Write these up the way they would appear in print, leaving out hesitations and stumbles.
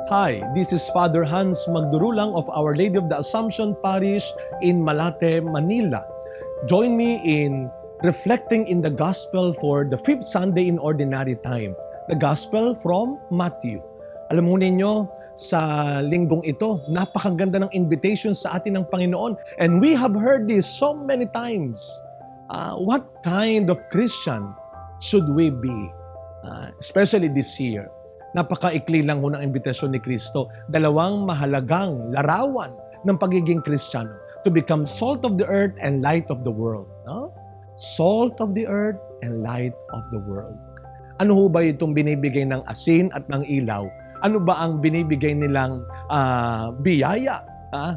Hi, this is Father Hans Magdurulang of Our Lady of the Assumption Parish in Malate, Manila. Join me in reflecting in the Gospel for the 5th Sunday in Ordinary Time. The Gospel from Matthew. Alam mo ninyo, sa linggong ito, napakaganda ng invitation sa atin ng Panginoon. And we have heard this so many times. What kind of Christian should we be? Especially this year. Napakaikli lang ho ng imbitasyon ni Kristo. Dalawang mahalagang larawan ng pagiging Kristiyano. To become salt of the earth and light of the world. No? Salt of the earth and light of the world. Ano ho ba itong binibigay ng asin at ng ilaw? Ano ba ang binibigay nilang biyaya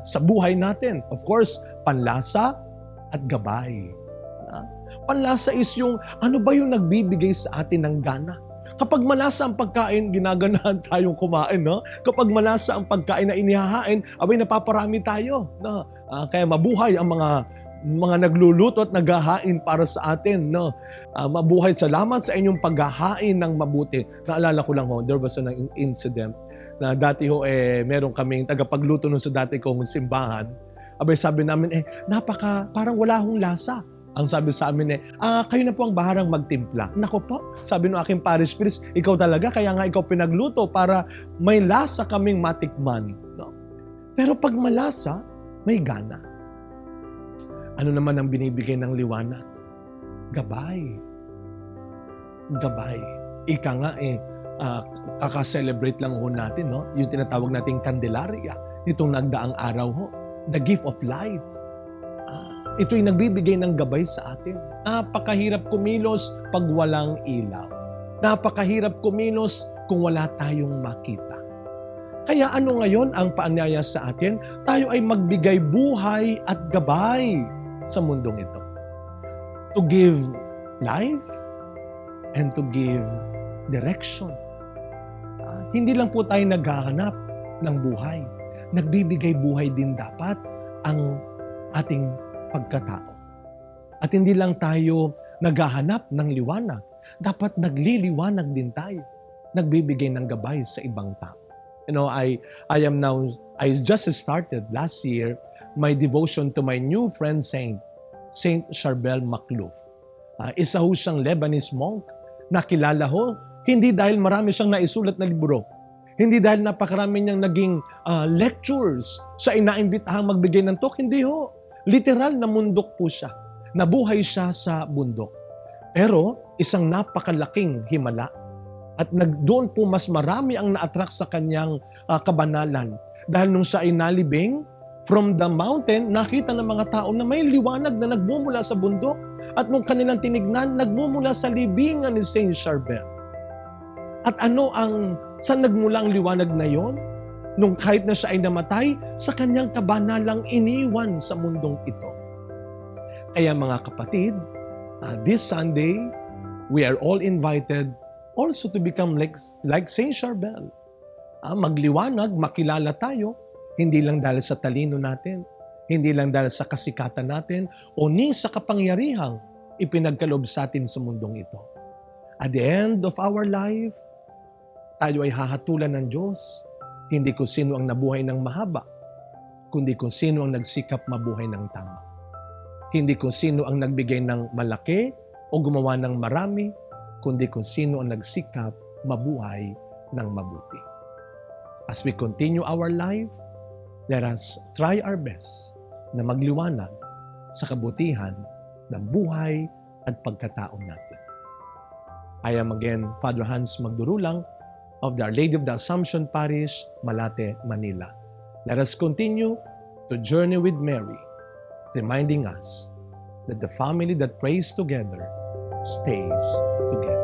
sa buhay natin? Of course, panlasa at gabay. Panlasa is yung ano ba yung nagbibigay sa atin ng gana? Kapag malasa ang pagkain, ginaganahan tayong kumain. No? Kapag malasa ang pagkain na inihahain, abay napaparami tayo. No? Kaya mabuhay ang mga nagluluto at naghahain para sa atin. No? Mabuhay, salamat sa inyong paghahain ng mabuti. Naalala ko lang there was an incident na dati meron kaming tagapagluto nun sa dati kong simbahan. Abay sabi namin, parang wala hong lasa. Ang sabi sa amin kayo na po ang baharang magtimpla. Nako po, sabi ng aking parish priest, ikaw talaga, kaya nga ikaw pinagluto para may lasa kaming matikman. No? Pero pag malasa, may gana. Ano naman ang binibigay ng liwanag? Gabay. Gabay. Ika nga kaka-celebrate lang ho natin, no? Yung tinatawag nating Candelaria, itong nagdaang araw ho. The gift of light. Ito'y nagbibigay ng gabay sa atin. Napakahirap kumilos pag walang ilaw. Napakahirap kumilos kung wala tayong makita. Kaya ano ngayon ang paanyaya sa atin? Tayo ay magbigay buhay at gabay sa mundong ito. To give life and to give direction. Hindi lang po tayo naghahanap ng buhay. Nagbibigay buhay din dapat ang ating pagkatao. At hindi lang tayo naghahanap ng liwanag, dapat nagliliwanag din tayo. Nagbibigay ng gabay sa ibang tao. You know, I just started last year my devotion to my new friend Saint Charbel Makhlouf. Isa ho siyang Lebanese monk. Nakilala ho, hindi dahil marami siyang naisulat na libro. Hindi dahil napakarami niyang naging lectures sa inaimbitahang magbigay ng talk. Hindi ho. Literal na mundok po siya. Nabuhay siya sa bundok. Pero isang napakalaking himala. At doon po mas marami ang na-attract sa kanyang kabanalan. Dahil nung siya ay nalibing, from the mountain, nakita ng mga tao na may liwanag na nagmumula sa bundok. At nung kanilang tinignan, nagmumula sa libingan ni Saint Charbel. At saan nagmula ang liwanag na yon? Nung kahit na siya ay namatay, sa kanyang kabanalang iniwan sa mundong ito. Kaya mga kapatid, this Sunday, we are all invited also to become like Saint Charbel. Magliwanag, makilala tayo, hindi lang dahil sa talino natin, hindi lang dahil sa kasikatan natin, o ni sa kapangyarihang ipinagkaloob sa atin sa mundong ito. At the end of our life, tayo ay hahatulan ng Diyos. Hindi kung sino ang nabuhay ng mahaba, kundi kung sino ang nagsikap mabuhay ng tama. Hindi kung sino ang nagbigay ng malaki o gumawa ng marami, kundi kung sino ang nagsikap mabuhay ng mabuti. As we continue our life, let us try our best na magliwanag sa kabutihan ng buhay at pagkatao natin. I am again Father Hans Magdurulang of the Our Lady of the Assumption Parish, Malate, Manila. Let us continue to journey with Mary, reminding us that the family that prays together stays together.